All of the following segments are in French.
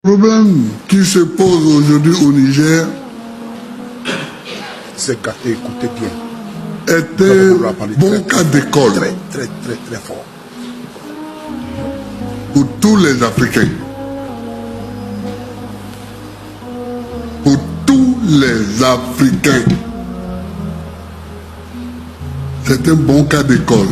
Le problème qui se pose aujourd'hui au Niger, c'est qu'à écouter bien. Était bon cas d'école. Très fort. Pour tous les Africains. Pour tous les Africains. C'est un bon cas d'école.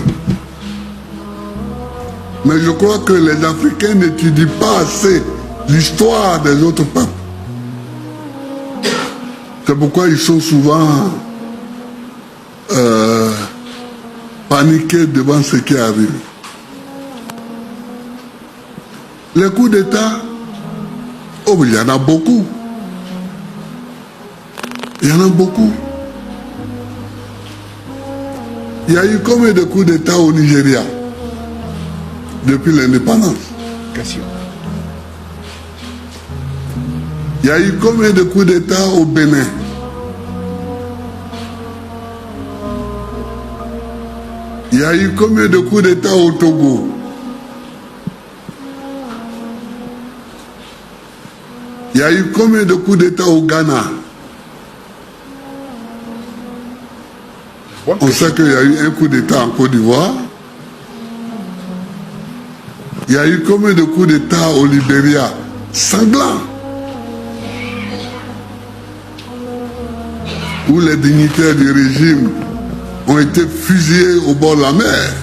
Mais je crois que les Africains n'étudient pas assez l'histoire des autres peuples. C'est pourquoi ils sont souvent paniqués devant ce qui arrive. Les coups d'État, oh, il y en a beaucoup. Il y en a beaucoup. Il y a eu combien de coups d'État au Nigeria depuis l'indépendance? Question. Il y a eu combien de coups d'État au Bénin? Il y a eu combien de coups d'État au Togo? Il y a eu combien de coups d'État au Ghana? On sait qu'il y a eu un coup d'État en Côte d'Ivoire. Il y a eu combien de coups d'État au Libéria? Sanglants. Où les dignitaires du régime ont été fusillés au bord de la mer.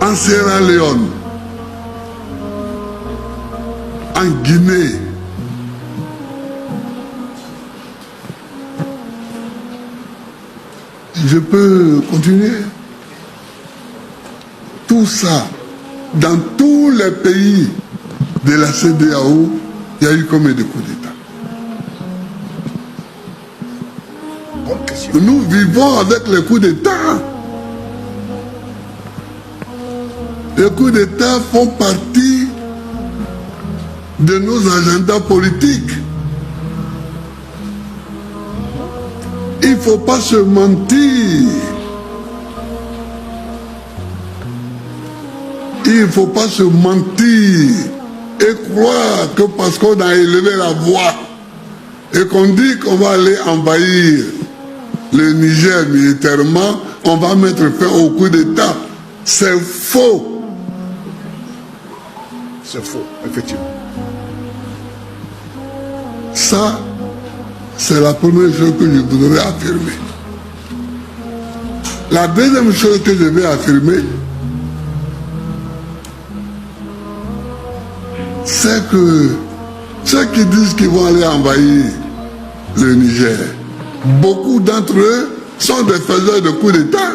En Sierra Leone, en Guinée, je peux continuer. Tout ça, dans tous les pays de la CEDEAO, il y a eu combien de coups d'État? Nous vivons avec les coups d'État. Les coups d'État font partie de nos agendas politiques. Il ne faut pas se mentir. Il ne faut pas se mentir et croire que parce qu'on a élevé la voix et qu'on dit qu'on va aller envahir le Niger militairement, on va mettre fin au coup d'État. C'est faux. C'est faux, effectivement. Ça, c'est la première chose que je voudrais affirmer. La deuxième chose que je vais affirmer, c'est que ceux qui disent qu'ils vont aller envahir le Niger, beaucoup d'entre eux sont des faiseurs de coups d'État.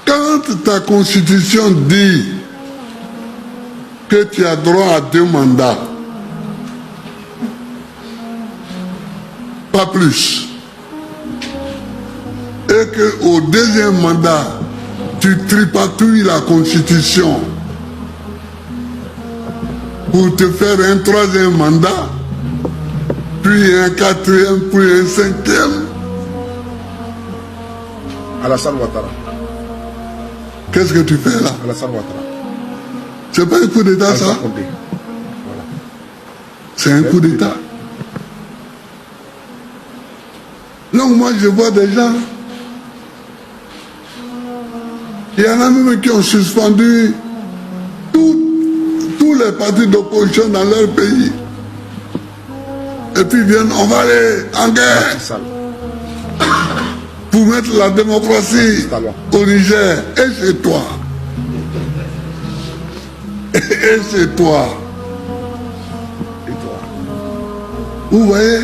Quand ta constitution dit que tu as droit à 2 mandats, pas plus, et qu'au deuxième mandat, tu tripatouilles la constitution pour te faire un 3e mandat, puis un 4e, puis un 5e. Alassane Ouattara. Qu'est-ce que tu fais là? Alassane Ouattara. C'est pas un coup d'État ça? Voilà. C'est un coup d'État. Donc moi je vois des gens, il y en a même qui ont suspendu tous les partis d'opposition dans leur pays. Et puis viennent, on va aller en guerre pour mettre la démocratie au Niger. Et chez toi. Et chez toi. Et toi. Vous voyez?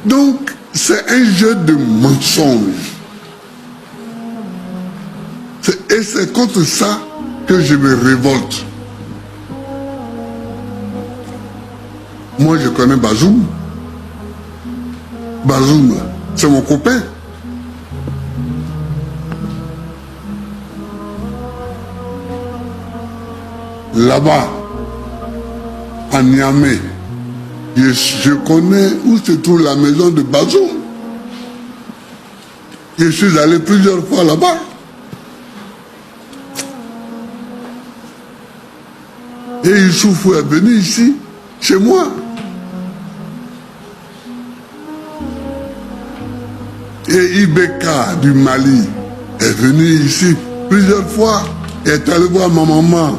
Donc, c'est un jeu de mensonges. Et c'est contre ça que je me révolte. Moi, je connais Bazoum. Bazoum, c'est mon copain. Là-bas, à Niamey, je connais où se trouve la maison de Bazoum. Je suis allé plusieurs fois là-bas. Et Youssouf est venu ici, chez moi. Et Ibeka du Mali est venu ici plusieurs fois. Il est allé voir ma maman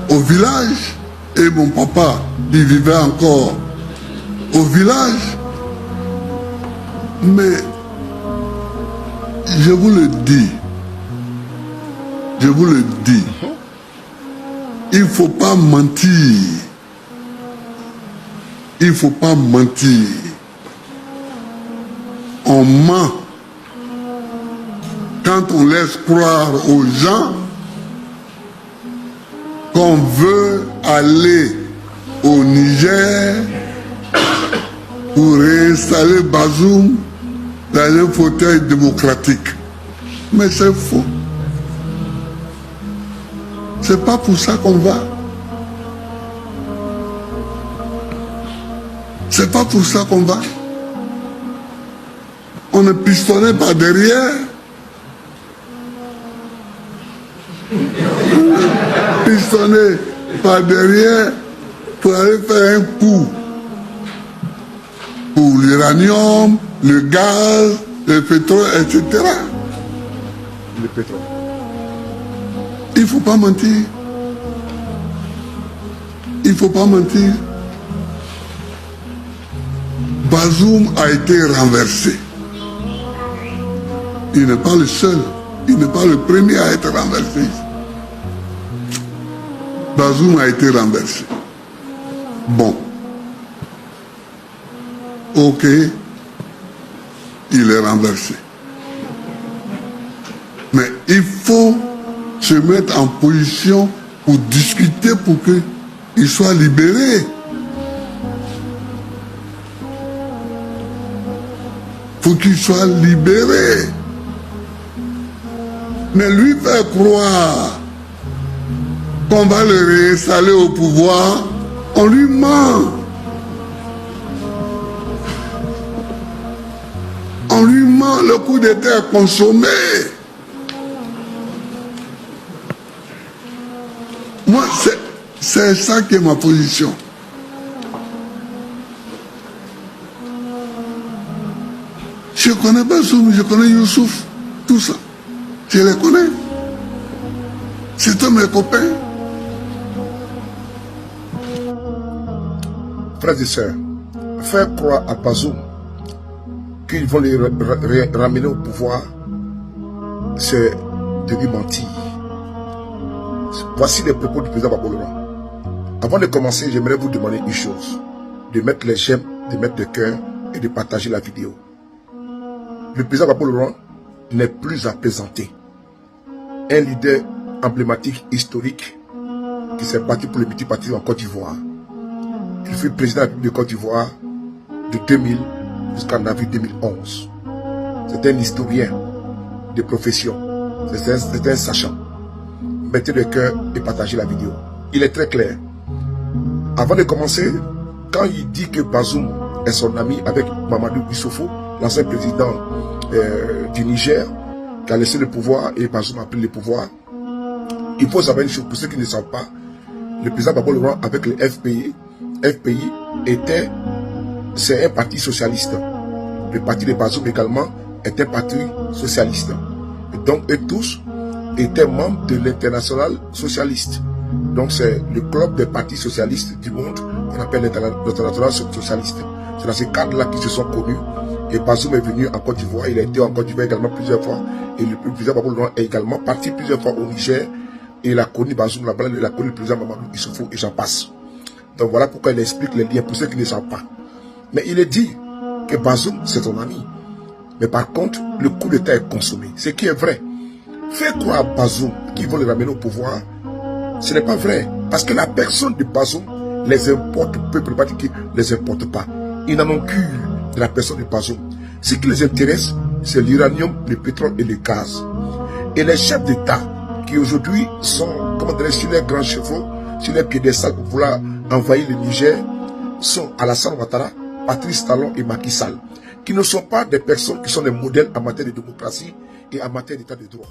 au village. Et mon papa, il vivait encore au village. Mais je vous le dis, il ne faut pas mentir. Il ne faut pas mentir. On ment quand on laisse croire aux gens qu'on veut aller au Niger pour réinstaller Bazoum dans un fauteuil démocratique. Mais c'est faux. C'est pas pour ça qu'on va. C'est pas pour ça qu'on va. On est pistonné par derrière. Pistonné par derrière pour aller faire un coup pour l'uranium, le gaz, le pétrole, etc. Le pétrole. Il ne faut pas mentir. Il ne faut pas mentir. Bazoum a été renversé. Il n'est pas le seul. Il n'est pas le premier à être renversé. Bazoum a été renversé. Bon. Ok. Il est renversé. Mais il faut se mettre en position pour discuter pour qu'il soit libéré. Faut qu'il soit libéré. Mais lui faire croire qu'on va le réinstaller au pouvoir, on lui ment. On lui ment, le coup d'État est consommé. Moi, c'est ça qui est ma position. Je connais Bazoum, je connais Youssouf, tout ça. Je les connais. C'est mes copains. Frères et sœurs, faire croire à Bazoum qu'ils vont les ramener au pouvoir, c'est de lui mentir. Voici les propos du président Gbagbo Laurent. Avant de commencer, j'aimerais vous demander une chose, de mettre les j'aime, de mettre le cœur et de partager la vidéo. Le président Gbagbo Laurent n'est plus à plaisanter. Un leader emblématique, historique, qui s'est battu pour le multipartisme en Côte d'Ivoire. Il fut président de la République de Côte d'Ivoire de 2000 jusqu'en avril 2011. C'est un historien de profession. C'est un sachant. Mettez le cœur et partagez la vidéo. Il est très clair. Avant de commencer, quand il dit que Bazoum est son ami avec Mamadou Issoufou, l'ancien président du Niger, qui a laissé le pouvoir et Bazoum a pris le pouvoir, il faut savoir une chose pour ceux qui ne savent pas. Le président Gbagbo Laurent avec le FPI c'est un parti socialiste. Le parti de Bazoum également est un parti socialiste. Et donc eux tous étaient membres de l'international socialiste. Donc c'est le club des partis socialistes du monde qu'on appelle l'international socialiste. C'est dans ces cadres-là qui se sont connus. Et Bazoum est venu en Côte d'Ivoire. Il a été en Côte d'Ivoire également plusieurs fois. Et le président Gbagbo Laurent est également parti plusieurs fois au Niger. Et il a connu Bazoum là-bas, il a connu le président Mamadou Issoufou et j'en passe. Donc voilà pourquoi il explique les liens pour ceux qui ne savent pas. Mais il est dit que Bazoum c'est son ami. Mais par contre, le coup d'État est consommé. Ce qui est vrai. Faire croire à Bazoum qu'ils vont le ramener au pouvoir, ce n'est pas vrai. Parce que la personne de Bazoum les importe, le peuple ne les importe pas. Ils n'en ont cure de la personne de Bazoum. Ce qui les intéresse, c'est l'uranium, le pétrole et le gaz. Et les chefs d'État qui aujourd'hui sont, comment dire, sur les grands chevaux, sur les piédestals pour vouloir envahir le Niger, sont Alassane Ouattara, Patrice Talon et Macky Sall, qui ne sont pas des personnes qui sont des modèles en matière de démocratie et en matière d'état de droit.